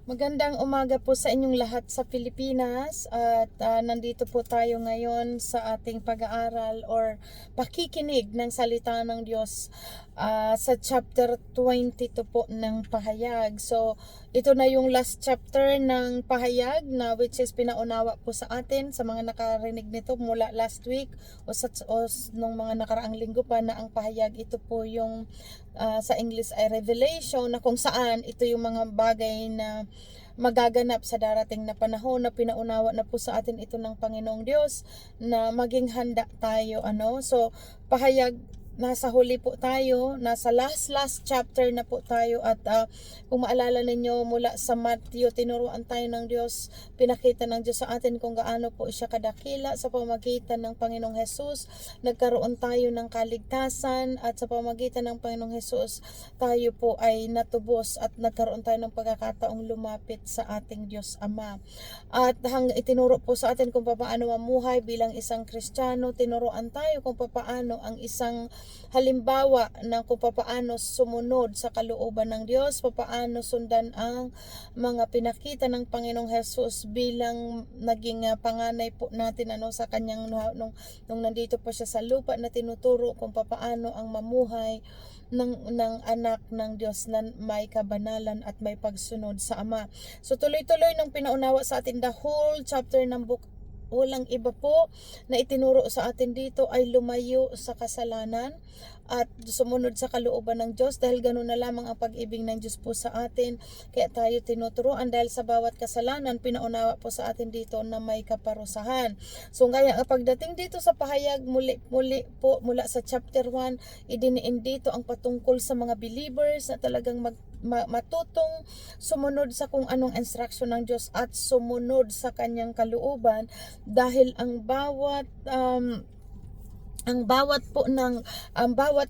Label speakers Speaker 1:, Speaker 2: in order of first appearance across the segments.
Speaker 1: Magandang umaga po sa inyong lahat sa Pilipinas at nandito po tayo ngayon sa ating pag-aaral or pakikinig ng salita ng Diyos sa chapter 22 po ng Pahayag. So, ito na yung last chapter ng Pahayag na which is pinaunawa po sa atin sa mga nakarinig nito mula last week o nung mga nakaraang linggo pa na ang Pahayag ito po yung sa English ay Revelation, na kung saan ito yung mga bagay na magaganap sa darating na panahon na pinaunawa na po sa atin ito ng Panginoong Diyos na maging handa tayo. So Pahayag, nasa huli po tayo, nasa last chapter na po tayo at kung maalala ninyo mula sa Matthew, tinuruan tayo ng Diyos, pinakita ng Diyos sa atin kung gaano po siya kadakila sa pamagitan ng Panginoong Hesus. Nagkaroon tayo ng kaligtasan at sa pamagitan ng Panginoong Hesus tayo po ay natubos at nagkaroon tayo ng pagkakataong lumapit sa ating Diyos Ama. At itinuro po sa atin kung paano mamuhay bilang isang Kristiyano, tinuruan tayo kung paano ang isang halimbawa ng kung paano sumunod sa kalooban ng Diyos, paano sundan ang mga pinakita ng Panginoong Hesus bilang naging panganay po natin sa kanyang nung nandito pa siya sa lupa, na tinuturo kung paano ang mamuhay ng anak ng Diyos na may kabanalan at may pagsunod sa Ama. So tuloy-tuloy nung pinaunawa sa atin the whole chapter ng book, walang iba po na itinuro sa atin dito ay lumayo sa kasalanan at sumunod sa kalooban ng Diyos, dahil ganoon na lamang ang pag-ibig ng Diyos po sa atin. Kaya tayo tinuturuan dahil sa bawat kasalanan, pinaunawa po sa atin dito na may kaparusahan. So kaya pagdating dito sa Pahayag, muli po mula sa chapter 1, idiniin dito ang patungkol sa mga believers na talagang matutong sumunod sa kung anong instruction ng Diyos at sumunod sa kanyang kalooban, dahil ang bawat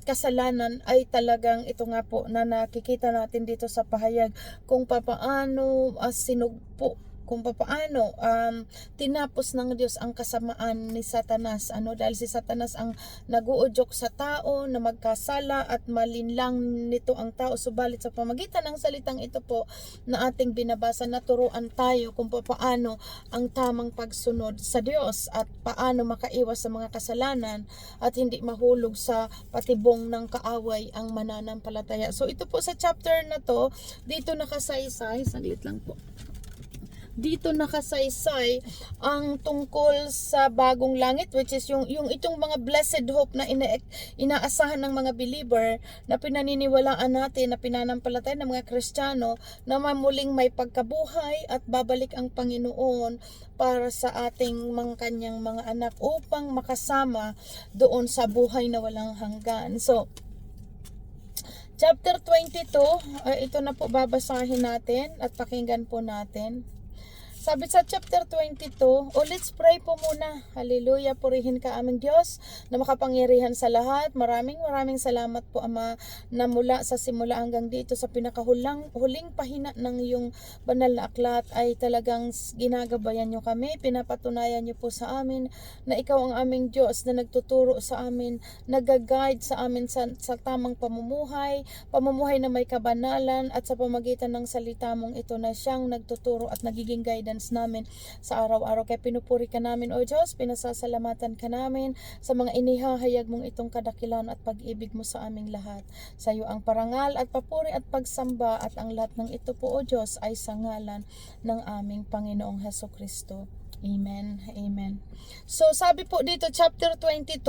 Speaker 1: kasalanan ay talagang ito nga po na nakikita natin dito sa Pahayag kung papaano sinugpo, kung papaano tinapos ng Diyos ang kasamaan ni Satanas, dahil si Satanas ang naguudyok sa tao na magkasala at malinlang nito ang tao. Subalit sa pamagitan ng salitang ito po na ating binabasa, naturuan tayo kung papaano ang tamang pagsunod sa Diyos at paano makaiwas sa mga kasalanan at hindi mahulog sa patibong ng kaaway ang mananampalataya. So ito po sa chapter na to, dito nakasaysay, saglit lang po. Dito nakasaysay ang tungkol sa bagong langit, which is yung itong mga blessed hope na inaasahan ng mga believer, na pinaniniwalaan natin, na pinanampalataya ng mga Kristiyano, na mamuling may pagkabuhay at babalik ang Panginoon para sa ating mga kanyang mga anak upang makasama doon sa buhay na walang hanggan. So chapter 22, ito na po babasahin natin at pakinggan po natin. Sabi sa chapter 22, let's pray po muna. Hallelujah, purihin ka aming Diyos na makapangyarihan sa lahat. Maraming salamat po, Ama, na mula sa simula hanggang dito sa huling pahina ng iyong banal na aklat ay talagang ginagabayan niyo kami. Pinapatunayan niyo po sa amin na ikaw ang aming Diyos na nagtuturo sa amin, nag-guide sa amin sa tamang pamumuhay na may kabanalan, at sa pamagitan ng salita mong ito na siyang nagtuturo at nagiging guidance namin sa araw-araw. Kaya pinupuri ka namin, O Diyos, pinasasalamatan ka namin sa mga inihahayag mong itong kadakilan at pag-ibig mo sa aming lahat. Sa iyo ang parangal at papuri at pagsamba, at ang lahat ng ito po, O Diyos, ay sa ngalan ng aming Panginoong Hesukristo. Amen. Amen. So sabi po dito, chapter 22,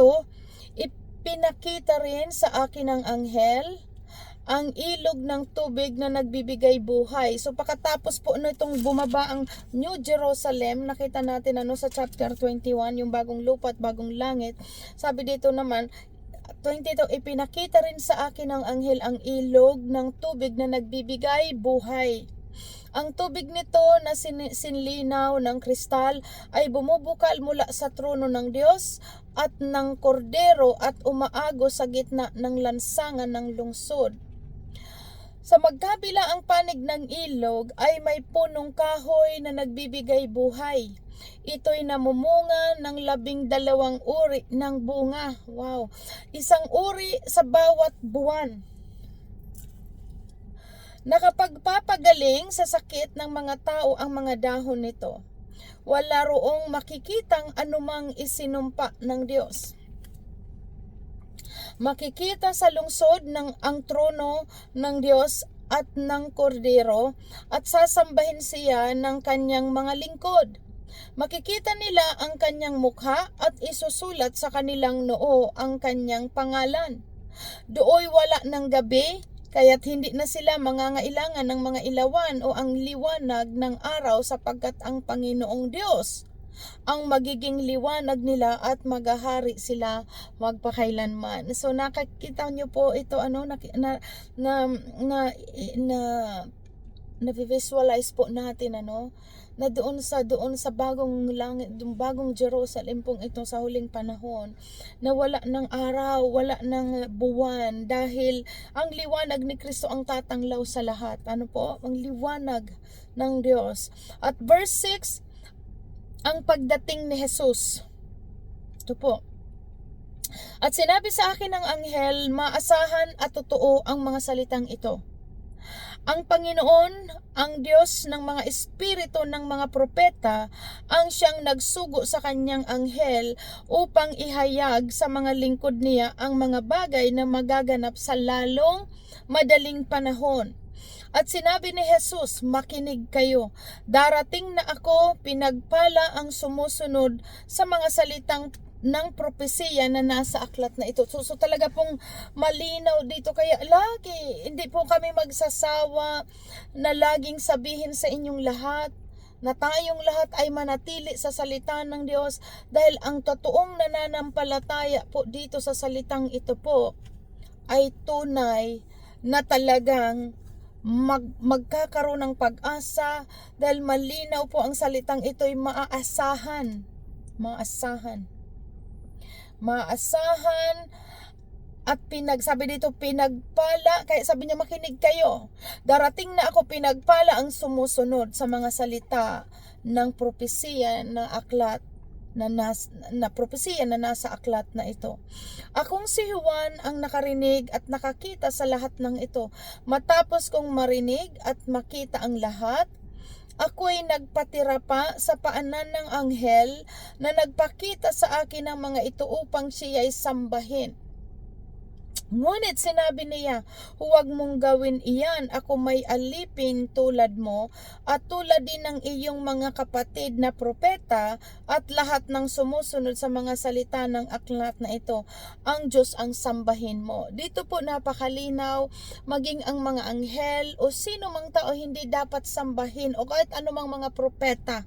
Speaker 1: ipinakita rin sa akin ng anghel ang ilog ng tubig na nagbibigay buhay. So pagkatapos po nitong bumaba ang New Jerusalem, nakita natin sa chapter 21, yung bagong lupa at bagong langit. Sabi dito naman, 22, ipinakita rin sa akin ng anghel ang ilog ng tubig na nagbibigay buhay. Ang tubig nito na sinlinaw ng kristal ay bumubukal mula sa trono ng Diyos at ng Kordero at umaago sa gitna ng lansangan ng lungsod. Sa magkabila ang panig ng ilog ay may punong kahoy na nagbibigay buhay. Ito'y namumunga ng 12 uri ng bunga. Wow! Isang uri sa bawat buwan. Nakapagpapagaling sa sakit ng mga tao ang mga dahon nito. Wala roong makikitang anumang isinumpa ng Diyos. Makikita sa lungsod ng ang trono ng Diyos at ng Kordero, at sasambahin siya ng kanyang mga lingkod. Makikita nila ang kanyang mukha at isusulat sa kanilang noo ang kanyang pangalan. Dooy wala ng gabi, kaya't hindi na sila mangangailangan ng mga ilawan o ang liwanag ng araw, sapagkat ang Panginoong Diyos ang magiging liwanag nila at maghahari sila magpakailanman. So nakikita nyo po ito na visualize po natin na doon sa bagong langit, bagong Jerusalem pong ito sa huling panahon, na wala ng araw, wala ng buwan, dahil ang liwanag ni Kristo ang tatanglaw sa lahat. Ang liwanag ng Diyos. At verse 6, ang pagdating ni Jesus. Ito po. At sinabi sa akin ng anghel, maasahan at totoo ang mga salitang ito. Ang Panginoon, ang Diyos ng mga espiritu ng mga propeta, ang siyang nagsugo sa kanyang anghel upang ihayag sa mga lingkod niya ang mga bagay na magaganap sa lalong madaling panahon. At sinabi ni Jesus, makinig kayo. Darating na ako, pinagpala ang sumusunod sa mga salitang ng propesiya na nasa aklat na ito. So talaga pong malinaw dito. Kaya hindi po kami magsasawa na laging sabihin sa inyong lahat na tayong lahat ay manatili sa salita ng Diyos, dahil ang totoong nananampalataya po dito sa salitang ito po ay tunay na talagang magkakaroon ng pag-asa, dahil malinaw po ang salitang ito ay maasahan at sabi dito pinagpala, kaya sabi niya makinig kayo. Darating na ako, pinagpala ang sumusunod sa mga salita ng propesiya na aklat na propesiya na nasa aklat na ito. Akong si Juan ang nakarinig at nakakita sa lahat ng ito. Matapos kong marinig at makita ang lahat, ako'y nagpatira pa sa paanan ng anghel na nagpakita sa akin ng mga ito upang siya'y sambahin. Ngunit sinabi niya, huwag mong gawin iyan, ako may alipin tulad mo at tulad din ng iyong mga kapatid na propeta at lahat ng sumusunod sa mga salita ng aklat na ito. Ang Diyos ang sambahin mo. Dito po napakalinaw, maging ang mga anghel o sino mang tao hindi dapat sambahin, o kahit anumang mga propeta.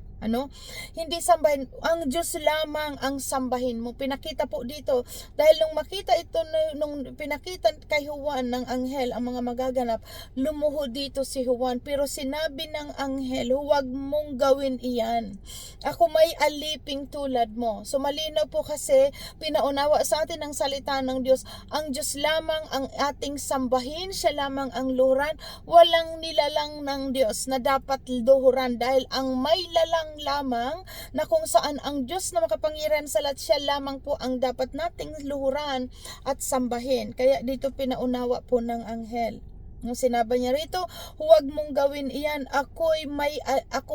Speaker 1: Hindi sambahin, ang Diyos lamang ang sambahin mo. Pinakita po dito, dahil nung makita ito, nung pinakita kay Juan ng anghel ang mga magaganap, lumuhod dito si Juan. Pero sinabi ng anghel, huwag mong gawin iyan, ako may aliping tulad mo. So malinaw po kasi, pinaunawa sa atin ang salita ng Diyos. Ang Diyos lamang ang ating sambahin, siya lamang ang luhuran. Walang nilalang ng Diyos na dapat luhuran, dahil ang may lalang lamang na kung saan ang Diyos na makapangyarihan sa lahat, siya lamang po ang dapat nating luhuran at sambahin. Kaya dito pinaunawa po ng anghel. Nung sinabi niya rito, huwag mong gawin iyan, ako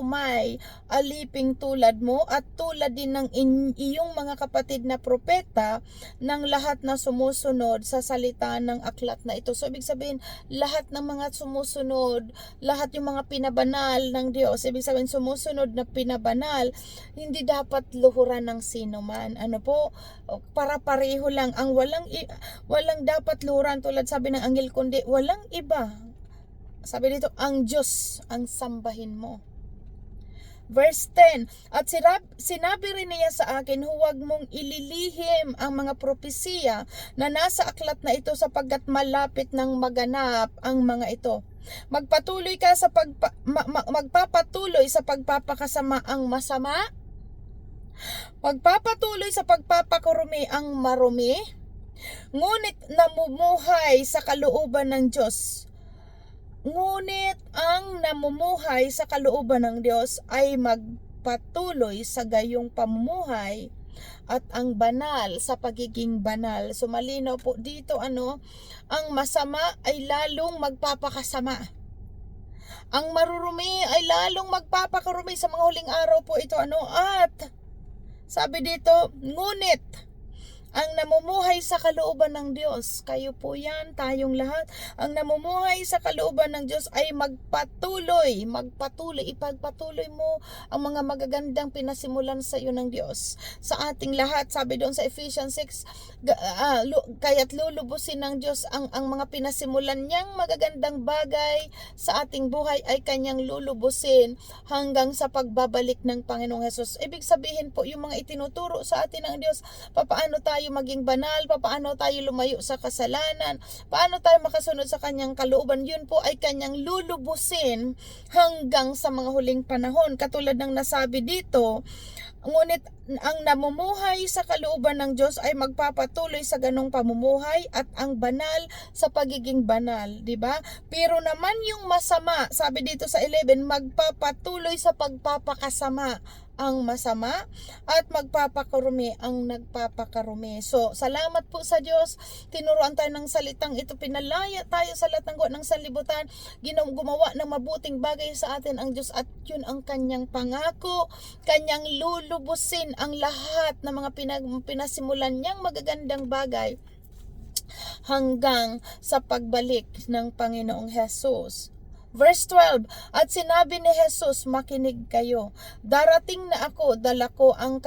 Speaker 1: may aliping tulad mo at tulad din ng iyong mga kapatid na propeta ng lahat na sumusunod sa salita ng aklat na ito. So ibig sabihin, lahat ng mga sumusunod, lahat yung mga pinabanal ng Diyos, ibig sabihin sumusunod na pinabanal, hindi dapat luhuran ng sino man. Para pareho lang, ang walang dapat luhuran, tulad sabi ng anghel, kundi walang iba. Sabi dito, ang Diyos ang sambahin mo. Verse 10, at sinabi rin niya sa akin, huwag mong ililihim ang mga propesiya na nasa aklat na ito, sapagkat malapit nang maganap ang mga ito. Magpatuloy ka sa magpapatuloy sa pagpapakasama ang masama, magpapatuloy sa pagpapakurumi ang marumi, ngunit namumuhay sa kalooban ng Diyos. Ngunit ang namumuhay sa kalooban ng Diyos ay magpatuloy sa gayong pamumuhay, at ang banal sa pagiging banal. So malinaw po dito, ang masama ay lalong magpapakasama. Ang marurumi ay lalong magpapakarumi sa mga huling araw po ito. At sabi dito, ngunit ang namumuhay sa kalooban ng Diyos, kayo po yan, tayong lahat, ang namumuhay sa kalooban ng Diyos ay magpatuloy, ipagpatuloy mo ang mga magagandang pinasimulan sa iyo ng Diyos. Sa ating lahat, sabi doon sa Ephesians 6, kaya't lulubusin ng Diyos ang mga pinasimulan niyang magagandang bagay sa ating buhay ay kanyang lulubusin hanggang sa pagbabalik ng Panginoong Hesus. Ibig sabihin po, yung mga itinuturo sa atin ng Diyos, paano tayo maging banal, paano tayo lumayo sa kasalanan, paano tayo makasunod sa kanyang kalooban, yun po ay kanyang lulubusin hanggang sa mga huling panahon. Katulad ng nasabi dito, ngunit ang namumuhay sa kalooban ng Diyos ay magpapatuloy sa ganong pamumuhay at ang banal sa pagiging banal, di ba? Pero naman yung masama, sabi dito sa 11, magpapatuloy sa pagpapakasama ang masama at magpapakarumi ang nagpapakarumi. So, salamat po sa Diyos. Tinuruan tayo ng salitang ito. Pinalaya tayo sa lahat ng gawa ng sanlibutan. Gumawa ng mabuting bagay sa atin ang Diyos at yun ang kanyang pangako. Kanyang lulubusin ang lahat ng mga pinasimulan niyang magagandang bagay hanggang sa pagbalik ng Panginoong Hesus. Verse 12, at sinabi ni Jesus, makinig kayo. Darating na ako, dala ko ang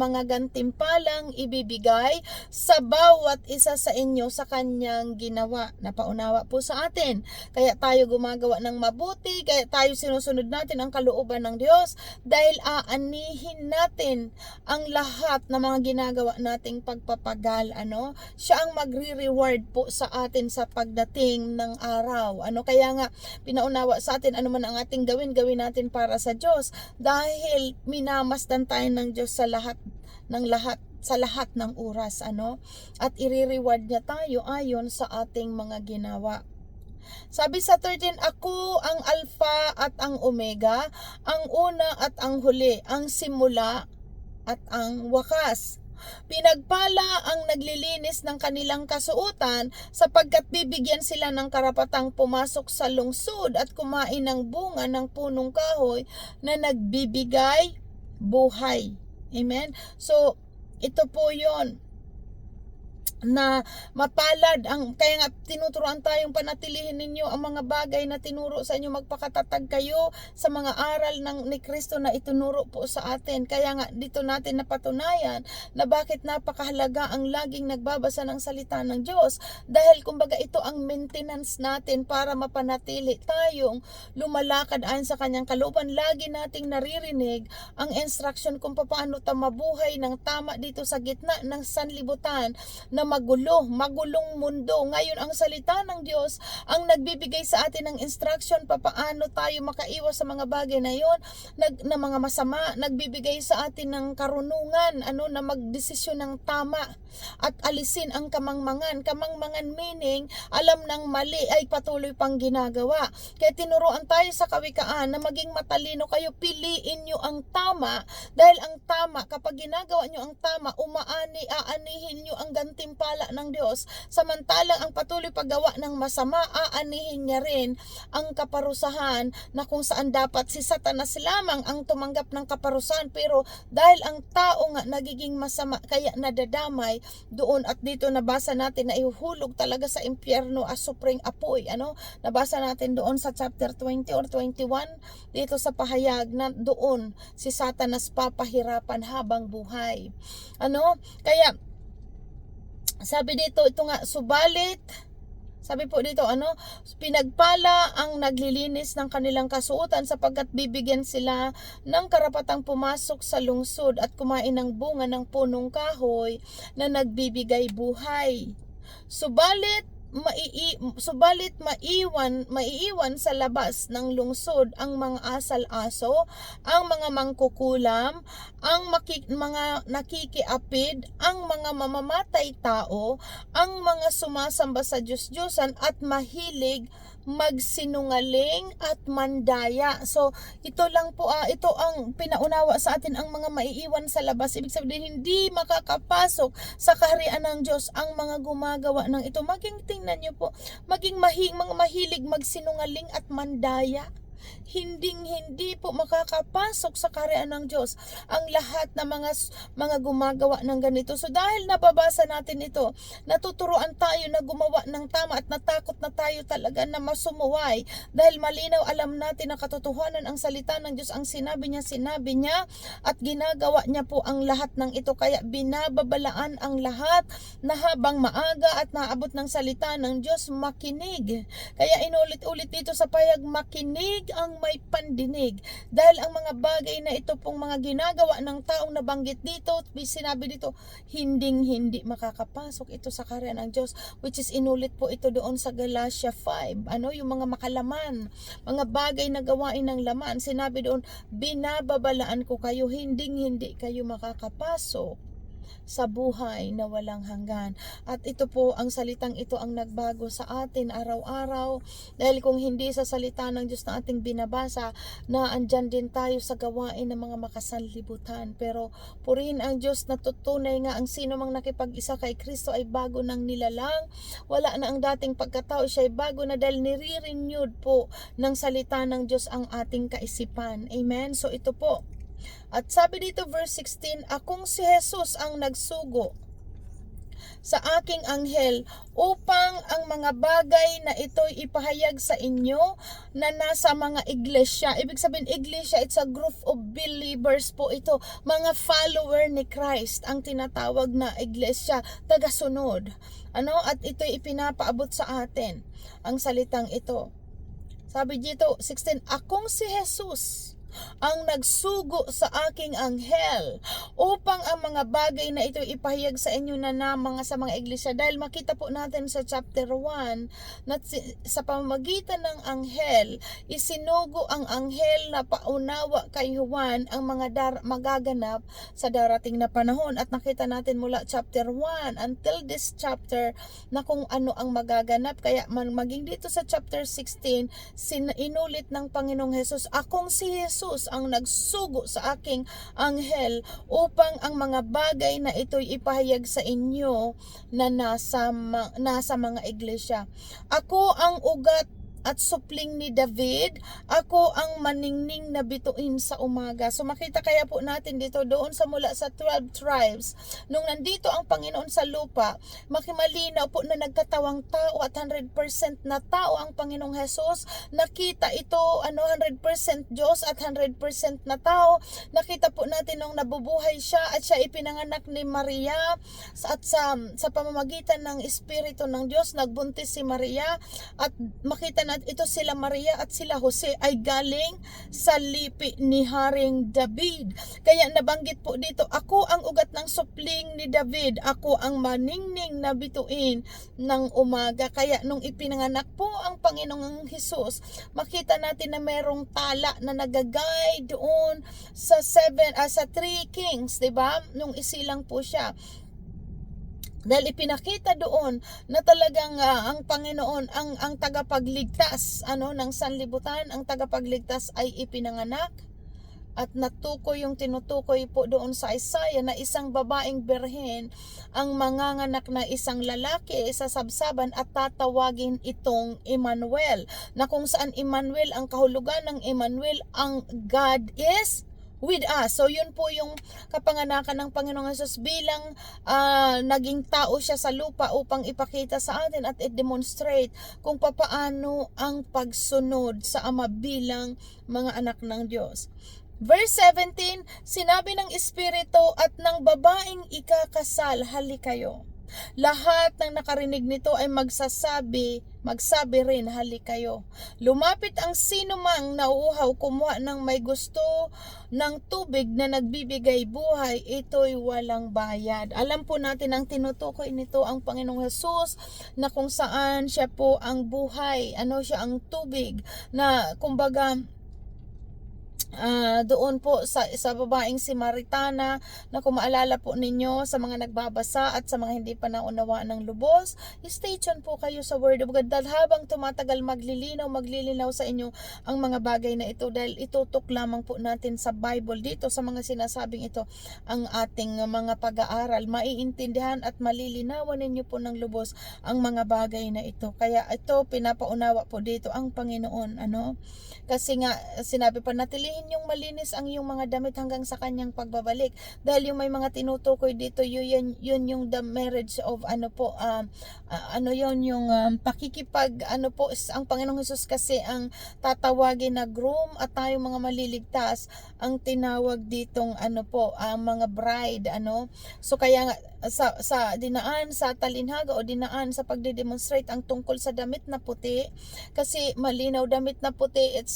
Speaker 1: mga gantimpalang ibibigay sa bawat isa sa inyo sa kanyang ginawa. Napaunawa po sa atin. Kaya tayo gumagawa ng mabuti, kaya tayo sinusunod natin ang kalooban ng Diyos dahil aanihin natin ang lahat ng mga ginagawa nating pagpapagal. Siya ang magre-reward po sa atin sa pagdating ng araw. Kaya nga pinaunawa sa atin, ano man ang ating gawin natin para sa Diyos dahil minamasdan tayo ng Diyos sa lahat ng oras, at i-reward niya tayo ayon sa ating mga ginawa. Sabi sa 13, ako ang Alpha at ang Omega, ang una at ang huli, ang simula at ang wakas. Pinagpala ang naglilinis ng kanilang kasuotan sapagkat bibigyan sila ng karapatang pumasok sa lungsod at kumain ng bunga ng punong kahoy na nagbibigay buhay. Amen? So, ito po yon na mapalad kaya nga tinuturuan tayong panatilihin ninyo ang mga bagay na tinuro sa inyo, magpakatatag kayo sa mga aral ni Kristo na itinuro po sa atin. Kaya nga dito natin napatunayan na bakit napakahalaga ang laging nagbabasa ng salita ng Diyos, dahil kumbaga ito ang maintenance natin para mapanatili tayong lumalakad ayon sa kanyang kalooban. Lagi nating naririnig ang instruction kung paano tayo mabuhay ng tama dito sa gitna ng sanlibutan na magulong mundo. Ngayon ang salita ng Diyos ang nagbibigay sa atin ng instruction paano tayo makaiwas sa mga bagay na yon, na mga masama, nagbibigay sa atin ng karunungan na magdesisyon ng tama at alisin ang kamangmangan. Kamangmangan meaning alam ng mali ay patuloy pang ginagawa. Kaya tinuruan tayo sa kawikaan na maging matalino kayo, piliin nyo ang tama, dahil ang tama, kapag ginagawa nyo ang tama, aanihin nyo ang gantimpala ng Diyos. Samantalang ang patuloy paggawa ng masama, aanihin niya rin ang kaparusahan, na kung saan dapat si Satanas lamang ang tumanggap ng kaparusahan, pero dahil ang tao nga nagiging masama, kaya nadadamay doon. At dito nabasa natin na ihuhulog talaga sa impyerno as supring apoy. Nabasa natin doon sa chapter 20 or 21 dito sa pahayag na doon si Satanas papahirapan habang buhay. Kaya sabi dito, ito nga, subalit, sabi po dito, pinagpala ang naglilinis ng kanilang kasuotan sapagkat bibigyan sila ng karapatang pumasok sa lungsod at kumain ng bunga ng punong kahoy na nagbibigay buhay. Subalit maiiwan sa labas ng lungsod ang mga asal-aso, ang mga mangkukulam, ang mga nakikiapid, ang mga mamamatay tao, ang mga sumasamba sa Diyos-Diyosan at mahilig magsinungaling at mandaya. So, ito lang po, ito ang pinaunawa sa atin, ang mga maiiwan sa labas. Ibig sabihin, hindi makakapasok sa kaharian ng Diyos ang mga gumagawa ng ito. Maging tingnan nyo po, maging mga mahilig magsinungaling at mandaya. Hindi po makakapasok sa kaharian ng Diyos ang lahat ng mga gumagawa ng ganito. So dahil nababasa natin ito, natuturuan tayo na gumawa ng tama at natakot na tayo talaga na masumuway dahil malinaw alam natin na katotohanan ang salita ng Diyos, ang sinabi niya at ginagawa niya po ang lahat ng ito. Kaya binababalaan ang lahat na habang maaga at naabot ng salita ng Diyos, makinig. Kaya inulit-ulit dito sa payag, makinig ang may pandinig. Dahil ang mga bagay na ito pong mga ginagawa ng taong nabanggit dito, sinabi dito, hindi makakapasok ito sa kaharian ng Diyos, which is inulit po ito doon sa Galatia 5. Yung mga makalaman, mga bagay na gawain ng laman, sinabi doon, binababalaan ko kayo, hindi kayo makakapasok sa buhay na walang hanggan. At ito po, ang salitang ito ang nagbago sa atin araw-araw, dahil kung hindi sa salita ng Diyos na ating binabasa, na andyan din tayo sa gawain ng mga makasanlibutan. Pero purihin ang Diyos na tutunay nga ang sino mang nakipag-isa kay Kristo ay bago ng nilalang. Wala na ang dating pagkatao, siya ay bago na dahil nire-renewed po ng salita ng Diyos ang ating kaisipan. Amen? So ito po. At sabi dito verse 16, akong si Jesus ang nagsugo sa aking anghel upang ang mga bagay na ito'y ipahayag sa inyo na nasa mga iglesia. Ibig sabihin, iglesia, it's a group of believers po ito. Mga follower ni Christ ang tinatawag na iglesia, tagasunod. At ito'y ipinapaabot sa atin, ang salitang ito. Sabi dito, 16, akong si Jesus ang nagsugo sa aking anghel upang ang mga bagay na ito ipahayag sa inyo na sa mga iglesia. Dahil makita po natin sa chapter 1 na sa pamamagitan ng anghel, isinugo ang anghel na paunawa kay Juan ang mga magaganap sa darating na panahon. At nakita natin mula chapter 1 until this chapter na kung ano ang magaganap. Kaya maging dito sa chapter 16, inulit ng Panginoong Jesus, akong si Jesus ang nagsugo sa aking anghel upang ang mga bagay na ito'y ipahayag sa inyo na nasa mga iglesia. Ako ang ugat at supling ni David, ako ang maningning na bituin sa umaga. So makita kaya po natin dito doon sa mula sa 12 tribes, nung nandito ang Panginoon sa lupa, makimalinaw po na nagkatawang tao at 100% na tao ang Panginoong Jesus. Nakita ito 100% Diyos at 100% na tao. Nakita po natin nung nabubuhay siya at siya ipinanganak ni Maria at sa pamamagitan ng Espiritu ng Diyos nagbuntis si Maria. At makita at ito sila Maria at sila Jose ay galing sa lipi ni Haring David. Kaya nabanggit po dito, ako ang ugat ng supling ni David, ako ang maningning na bituin ng umaga. Kaya nung ipinanganak po ang Panginoong Hesus, makita natin na merong tala na nagagay doon sa 3 kings, 'di ba? Nung isilang po siya. Dahil ipinakita doon na talagang ang Panginoon ang tagapagligtas ng sanlibutan, ang tagapagligtas ay ipinanganak at natukoy yung tinutukoy po doon sa Isaiah na isang babaeng birhen ang manganganak na isang lalaki sa sabsaban at tatawagin itong Emmanuel, na kung saan Emmanuel, ang kahulugan ng Emmanuel, ang God is with us. So yun po yung kapanganakan ng Panginoong Hesus bilang naging tao siya sa lupa upang ipakita sa atin at i-demonstrate kung papaano ang pagsunod sa Ama bilang mga anak ng Diyos. Verse 17, sinabi ng Espiritu at ng babaeng ikakasal, halikayo. Lahat ng nakarinig nito ay magsabi rin, halikayo. Lumapit ang sino mang nauuhaw, kumuha ng may gusto ng tubig na nagbibigay buhay, ito'y walang bayad. Alam po natin ang tinutukoy nito ang Panginoong Hesus, na kung saan siya po ang buhay, siya ang tubig, na kumbaga doon po sa babaeng si Maritana, na kung maalala po ninyo sa mga nagbabasa at sa mga hindi pa naunawaan ng lubos, stay tuned po kayo sa Word of God dahil habang tumatagal maglilinaw sa inyo ang mga bagay na ito, dahil itutok lamang po natin sa Bible dito sa mga sinasabing ito ang ating mga pag-aaral, maiintindihan at malilinawan ninyo po ng lubos ang mga bagay na ito. Kaya ito pinapaunawa po dito ang Panginoon, kasi nga sinabi pa, natilihin yung malinis ang iyong mga damit hanggang sa kanyang pagbabalik. Dahil yung may mga tinutukoy dito, yun yung the marriage of yung pakikipag ang Panginoong Hesus kasi ang tatawagin na groom at tayong mga maliligtas ang tinawag ditong mga bride, So kaya nga sa dinaan sa talinhaga o dinaan sa pagde-demonstrate ang tungkol sa damit na puti, kasi malinaw damit na puti, it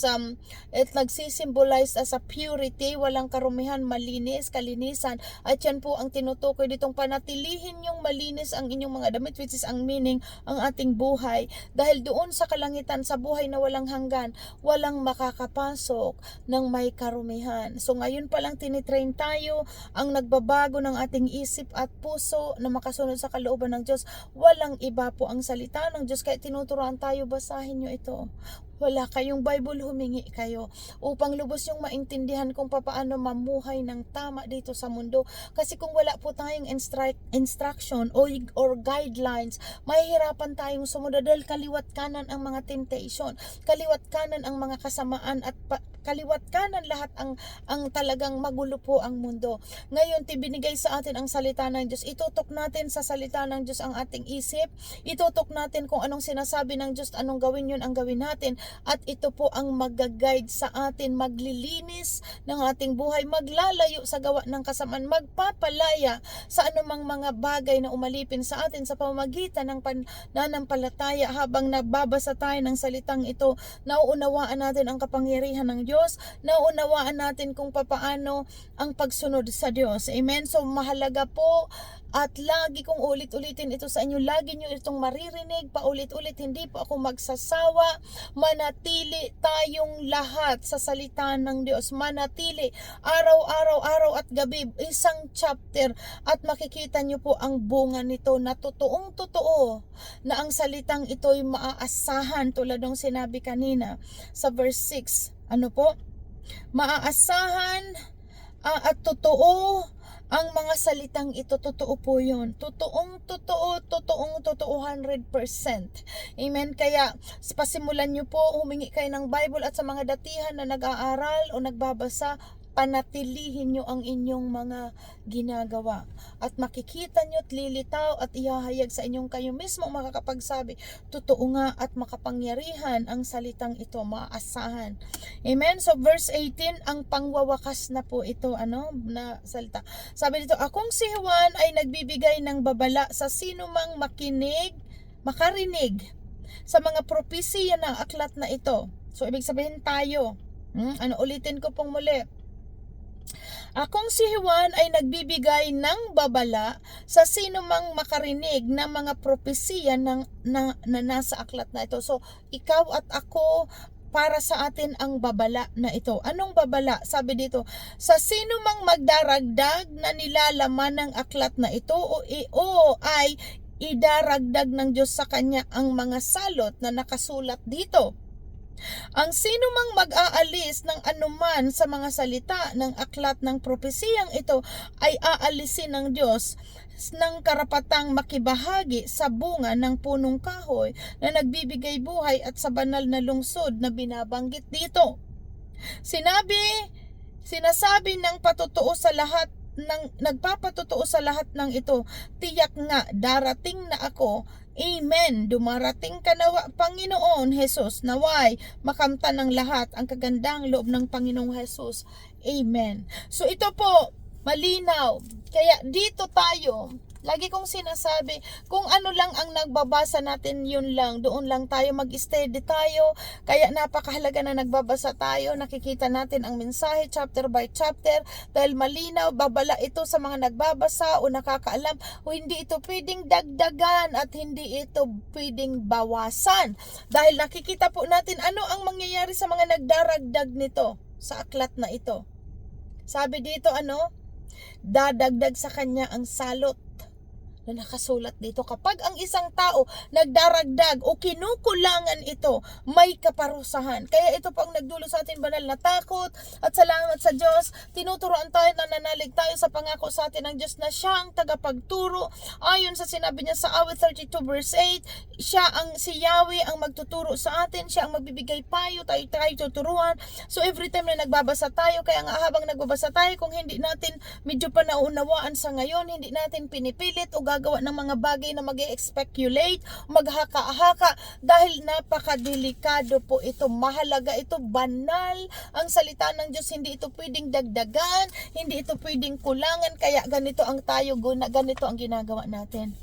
Speaker 1: nagsisimbolize as a purity, walang karumihan, malinis, kalinisan, at yan po ang tinutukoy ditong panatilihin yung malinis ang inyong mga damit, which is ang meaning ang ating buhay, dahil doon sa kalangitan, sa buhay na walang hanggan, walang makakapasok ng may karumihan. So ngayon pa lang tinitrain tayo ang nagbabago ng ating isip at puso na makasunod sa kalooban ng Diyos. Walang iba po ang salita ng Diyos, kaya tinuturuan tayo, basahin nyo ito. Wala kayong Bible, humingi kayo upang lubos yung maintindihan kung paano mamuhay ng tama dito sa mundo. Kasi kung wala po tayong instruction or guidelines, mahihirapan tayong sumunod dahil kaliwat kanan ang mga temptation, kaliwat kanan ang mga kasamaan, at kaliwat kanan lahat ang talagang magulo po ang mundo. Ngayon, binigay sa atin ang salita ng Diyos. Itutok natin sa salita ng Diyos ang ating isip. Itutok natin kung anong sinasabi ng Diyos, anong gawin yun ang gawin natin. At ito po ang mag-guide sa atin, maglilinis ng ating buhay, maglalayo sa gawa ng kasamaan, magpapalaya sa anumang mga bagay na umalipin sa atin sa pamamagitan ng pananampalataya. Habang nagbabasa tayo ng salitang ito, nauunawaan natin ang kapangyarihan ng Diyos, nauunawaan natin kung papaano ang pagsunod sa Diyos. Amen? So mahalaga po, at lagi kong ulit-ulitin ito sa inyo, lagi nyo itong maririnig paulit-ulit, hindi po ako magsasawa, manatili tayong lahat sa salita ng Diyos, manatili araw at gabi, isang chapter, at makikita nyo po ang bunga nito na totoong totoo, na ang salitang ito'y maaasahan, tulad ng sinabi kanina sa verse 6, maaasahan at totoo ang mga salitang ito. Totoo po yun. Totoong 100%. Amen. Kaya pasimulan nyo po, humingi kayo ng Bible, at sa mga datihan na nag-aaral o nagbabasa, panatilihin nyo ang inyong mga ginagawa. At makikita nyo at lilitaw at ihahayag sa inyong kayo mismo makakapagsabi, totoo nga at makapangyarihan ang salitang ito, maaasahan. Amen. So verse 18, ang pangwawakas na po ito, na salita. Sabi dito, akong si Juan ay nagbibigay ng babala sa sino mang makarinig sa mga propesiya ng aklat na ito. So ibig sabihin tayo, ulitin ko pong muli. Akong si Juan ay nagbibigay ng babala sa sino mang makarinig ng mga propesiya na nasa aklat na ito. So, ikaw at ako, para sa atin ang babala na ito. Anong babala? Sabi dito, sa sino mang magdaragdag na nilalaman ng aklat na ito o ay idaragdag ng Diyos sa kanya ang mga salot na nakasulat dito. Ang sino mang mag-aalis ng anuman sa mga salita ng aklat ng propesiyang ito ay aalisin ng Diyos ng karapatang makibahagi sa bunga ng punong kahoy na nagbibigay buhay at sa banal na lungsod na binabanggit dito. Sinasabi ng patotoo sa lahat nagpapatotoo sa lahat ng ito, tiyak nga darating na ako. Amen. Dumarating ka nawa, Panginoon Jesus, naway makamtan ng lahat ang kagandang loob ng Panginoong Jesus. Amen. So ito po, malinaw. Kaya dito tayo, lagi kong sinasabi, kung ano lang ang nagbabasa natin, yun lang. Doon lang tayo, mag-steady tayo. Kaya napakahalaga na nagbabasa tayo. Nakikita natin ang mensahe chapter by chapter. Dahil malinaw, babala ito sa mga nagbabasa o nakakaalam. O hindi ito pwedeng dagdagan at hindi ito pwedeng bawasan. Dahil nakikita po natin ano ang mangyayari sa mga nagdaragdag nito. sa aklat na ito. Sabi dito dadagdag sa kanya ang salot na nakasulat dito. Kapag ang isang tao nagdaragdag o kinukulangan ito, may kaparusahan. Kaya ito po ang nagdulot sa atin banal na takot at salamat sa Diyos. Tinuturoan tayo na nanalig tayo sa pangako sa atin ng Diyos na siya ang tagapagturo. Ayon sa sinabi niya sa awit 32 verse 8, si Yahweh ang magtuturo sa atin, siya ang magbibigay payo, tayo tuturuan. So every time na nagbabasa tayo, kaya nga habang nagbabasa tayo, kung hindi natin medyo pa naunawaan sa ngayon, hindi natin pinipilit o gagawa ng mga bagay na mag-speculate, maghaka-haka, dahil napakadelikado po ito, mahalaga ito, banal ang salita ng Diyos, hindi ito pwedeng dagdagan, hindi ito pwedeng kulangan, kaya ganito ang ganito ang ginagawa natin.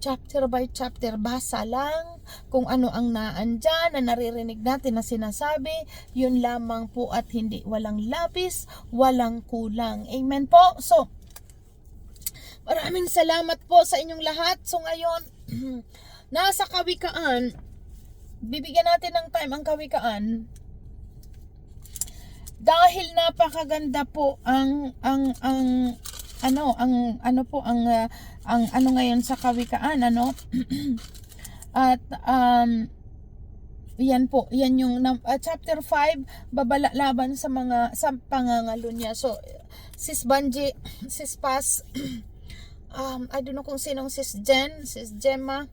Speaker 1: Chapter by chapter, basa lang kung ano ang naandyan na naririnig natin na sinasabi, yun lamang po at hindi, walang labis, walang kulang. Amen po. So, maraming salamat po sa inyong lahat. So ngayon, nasa Kawikaan, bibigyan natin ng time ang Kawikaan. Dahil napakaganda po ang ngayon sa Kawikaan, at yan po, yan yung chapter 5, babala laban sa pangangalo niya. So Sis Banji, Sis Paz, I don't know kung sinong Sis Jen, Sis Gemma,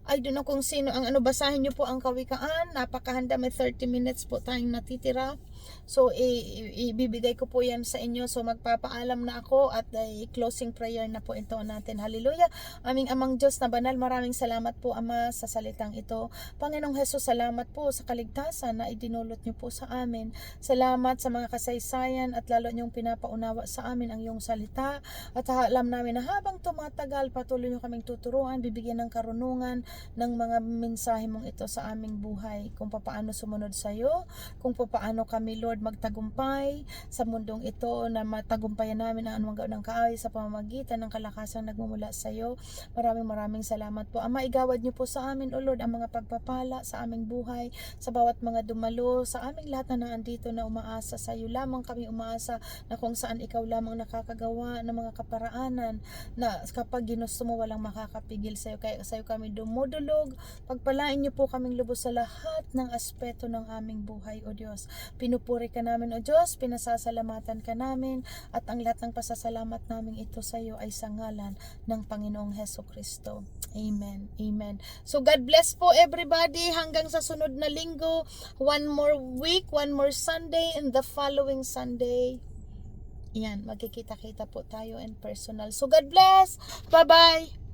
Speaker 1: I don't know kung sino ang basahin niyo po ang Kawikaan. Napakahanda, may 30 minutes po tayong natitira. So ibibigay ko po yan sa inyo. So magpapaalam na ako at closing prayer na po ito natin. Hallelujah. Aming amang Diyos na banal, maraming salamat po Ama sa salitang ito. Panginoong Hesus, salamat po sa kaligtasan na idinulot niyo po sa amin. Salamat sa mga kasaysayan at lalo niyong pinapaunawa sa amin ang iyong salita. At alam namin na habang tumatagal, patuloy niyo kaming tuturuan, bibigyan ng karunungan ng mga mensahe mong ito sa aming buhay. Kung paano sumunod sa iyo, kung paano kami Lord magtagumpay sa mundong ito, na matagumpayan namin ang anumang gaon ng kaaway sa pamamagitan ng kalakasang nagmumula sa iyo. Maraming salamat po Ama. Igawad niyo po sa amin O Lord ang mga pagpapala sa aming buhay, sa bawat mga dumalo, sa aming lahat na naandito na umaasa sa iyo. Lamang kami umaasa na kung saan ikaw lamang nakakagawa ng mga kaparaanan, na kapag ginusto mo walang makakapigil sa iyo. Kaya sa iyo kami dumudulog. Pagpalain niyo po kaming lubos sa lahat ng aspeto ng aming buhay O Diyos. Pinupuri ka namin O Diyos, pinasasalamatan ka namin, at ang lahat ng pasasalamat namin ito sa iyo ay sa ngalan ng Panginoong Hesukristo. Amen. Amen. So God bless po everybody hanggang sa sunod na linggo. One more week, one more Sunday, and the following Sunday, yan, magkikita-kita po tayo in personal. So God bless. Bye-bye.